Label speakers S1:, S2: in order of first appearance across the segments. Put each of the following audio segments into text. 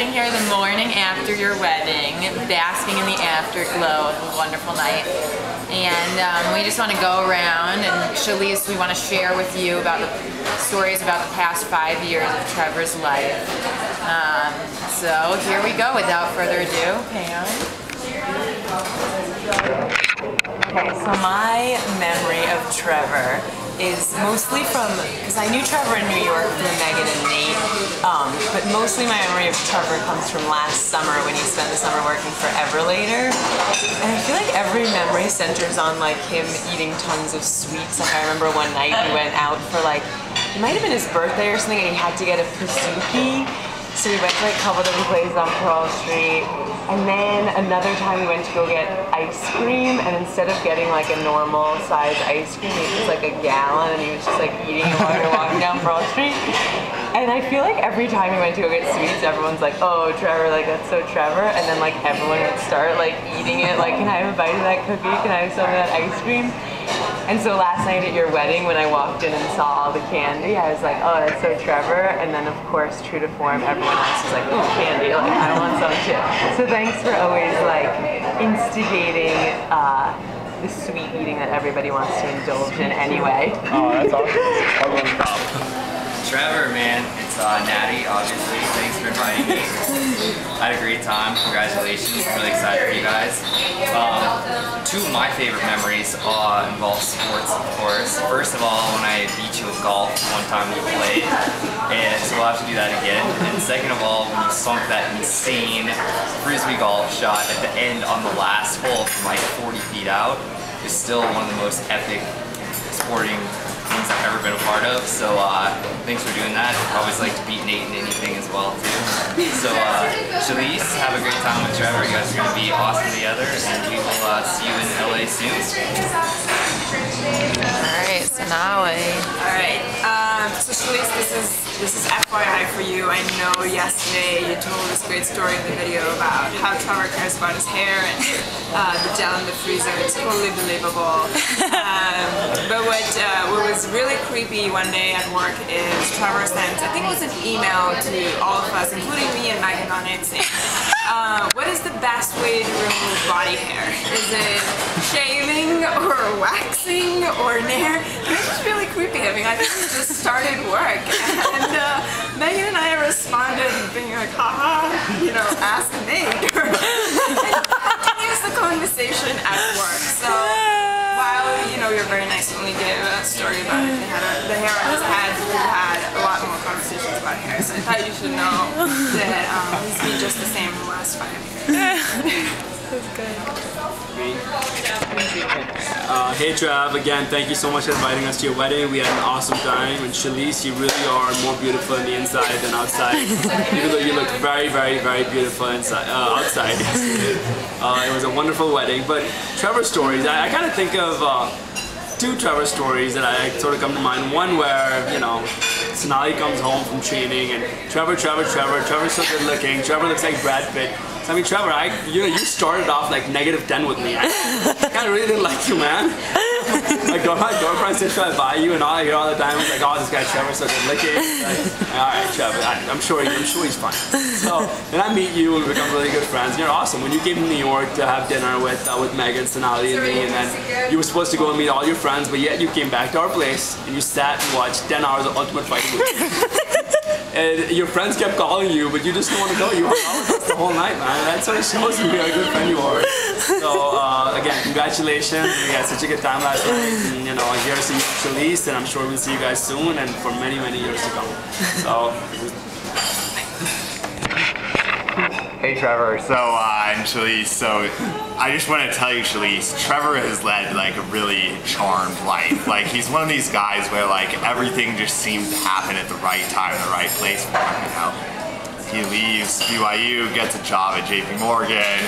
S1: sitting here the morning after your wedding, basking in the afterglow of a wonderful night. And we just want to go around, and Shalice, we want to share with you about the stories about the past 5 years of Trevor's life. So here we go, without further ado, Pam. Okay, so my memory of Trevor is mostly from, because I knew Trevor in New York through Megan and Nate, but mostly my memory of Trevor comes from last summer when he spent the summer working for Everlater. And I feel like every memory centers on like him eating tons of sweets. Like I remember one night he went out for like, it might have been his birthday or something, and he had to get a Pizookie. So we went to like a couple different places on Pearl Street. And then another time we went to go get ice cream, and instead of getting like a normal size ice cream, he was like a gallon, and he was just like eating it while we were walking down Pearl Street. And I feel like every time we went to go get sweets, everyone's like, oh, Trevor, like that's so Trevor. And then like everyone would start like eating it, like, can I have a bite of that cookie? Can I have some of that ice cream? And so last night at your wedding, when I walked in and saw all the candy, I was like, oh, that's so Trevor. And then of course, true to form, everyone else was like, ooh, candy, like I want some too. So thanks for always like instigating the sweet eating that everybody wants to indulge in anyway.
S2: Oh, that's awesome.
S3: Trevor, man, it's Natty, obviously. Thanks for inviting me. I had a great time. Congratulations. I'm really excited for you guys. Two of my favorite memories involve sports, of course. First of all, when I beat you with golf one time we played, and so we'll have to do that again. And second of all, when you sunk that insane frisbee golf shot at the end on the last hole from like 40 feet out, is still one of the most epic sporting things I've ever been a part of, so thanks for doing that. I always like to beat Nate in anything as well too. So Shalice, have a great time with Trevor. You guys are going to be awesome together, and we will see you in LA soon.
S1: Alright, so now
S4: Alright, so Shalice, this is FYI for you. I know yesterday you told this great story in the video about how Trevor cares about his hair and the gel in the freezer. It's totally believable. But what was really creepy one day at work is Trevor sent, I think it was an email to all of us, including me and Megan on it, saying, what is the best way to remove body hair? Is it shaving or waxing or nair? It's just really creepy. I mean, I think we just started work, and Megan and I responded being like, haha, you know, ask Nate. And continues the conversation at work. So while, you know, you're very nice to only give a story about it, the hair on his head, we've had a lot more conversations about hair, so I thought you should know that he's been just the same in the last 5 years.
S1: that's good.
S2: Hey Trav, again, thank you so much for inviting us to your wedding. We had an awesome time, and Shalice, you really are more beautiful on the inside than outside, even though you look very, very, very beautiful inside, outside. It was a wonderful wedding, but Trevor stories, I kind of think of two Trevor stories that I sort of come to mind. One where, you know, Sonali comes home from training, and Trevor's so good looking. Trevor looks like Brad Pitt. So, I mean, Trevor, you started off like -10 with me. I kind of really didn't like you, man. Like, my girlfriend said try to buy you, and all I hear all the time is like, oh, this guy Trevor's so good looking. Like, all right, Trevor, I'm sure he's fine. So then I meet you, and we become really good friends. You're awesome. When you came to New York to have dinner with Megan, Sonali, and me, and then you were supposed to go and meet all your friends, but yet you came back to our place and you sat and watched 10 hours of Ultimate Fighting. And your friends kept calling you, but you just don't want to go. You hung out with us the whole night, man. That sort of shows me how good friend you are. So again, congratulations. We had such a good time last night. And, you know, here to see you, Shalice, and I'm sure we'll see you guys soon and for many, many years to come. So.
S5: Hey Trevor, so I'm Shalice. So I just want to tell you, Shalice, Trevor has led like a really charmed life. Like he's one of these guys where like everything just seems to happen at the right time in the right place for him, you know. He leaves BYU, gets a job at JP Morgan.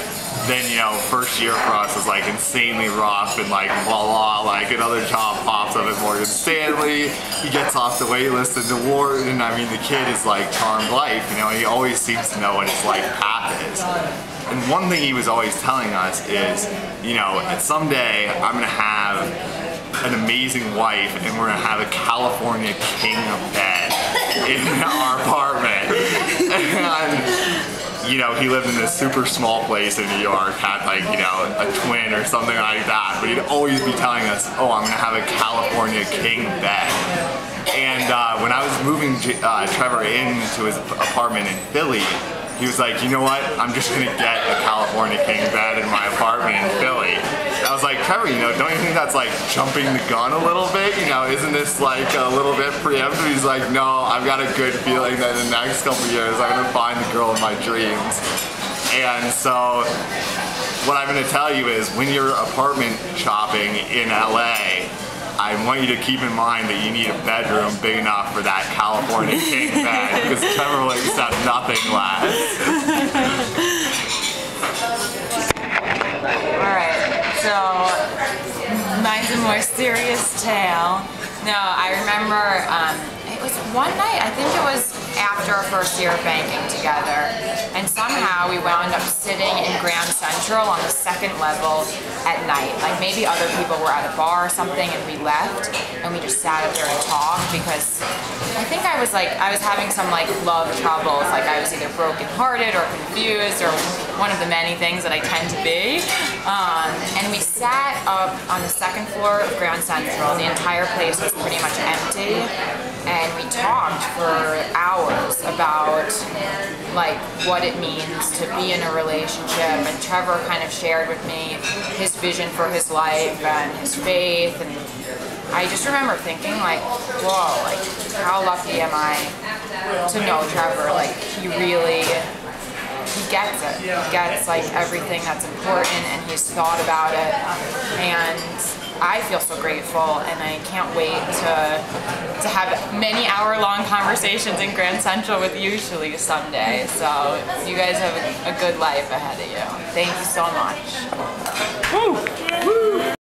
S5: Then, you know, first year for us is like insanely rough, and like voila, like another job pops up at Morgan Stanley. He gets off the wait list at Wharton. I mean, the kid is like charmed life, you know, he always seems to know what his life path is. And one thing he was always telling us is, you know, someday I'm gonna have an amazing wife, and we're gonna have a California king of bed in our apartment. And you know, he lived in this super small place in New York, had like, you know, a twin or something like that, but he'd always be telling us, oh, I'm gonna have a California king bed. And when I was moving Trevor into his apartment in Philly, he was like, you know what, I'm just gonna get a California king bed in my apartment in Philly. And I was like, Trevor, you know, don't you think that's like jumping the gun a little bit? You know, isn't this like a little bit preemptive? He's like, no, I've got a good feeling that in the next couple of years I'm gonna find the girl of my dreams. And so what I'm gonna tell you is when you're apartment shopping in LA, I want you to keep in mind that you need a bedroom big enough for that California king bed, because Trevor will accept nothing less.
S1: Alright, so mine's a more serious tale. No, I remember it was one night, I think it was after our first year of banking together, and somehow we wound up sitting in Grand Central on the second level at night. Like maybe other people were at a bar or something and we left and we just sat up there and talked, because I think I was having some like love troubles, like I was either broken hearted or confused or one of the many things that I tend to be. And we sat up on the second floor of Grand Central. The entire place was pretty much empty, and we talked for hours about like what it means to be in a relationship, and Trevor kind of shared with me his vision for his life and his faith, and I just remember thinking like, whoa, like how lucky am I to know Trevor. Like he gets it. He gets like everything that's important, and he's thought about it, and I feel so grateful, and I can't wait to have many hour-long conversations in Grand Central with you, Shalice, someday. So you guys have a good life ahead of you. Thank you so much. Woo! Woo!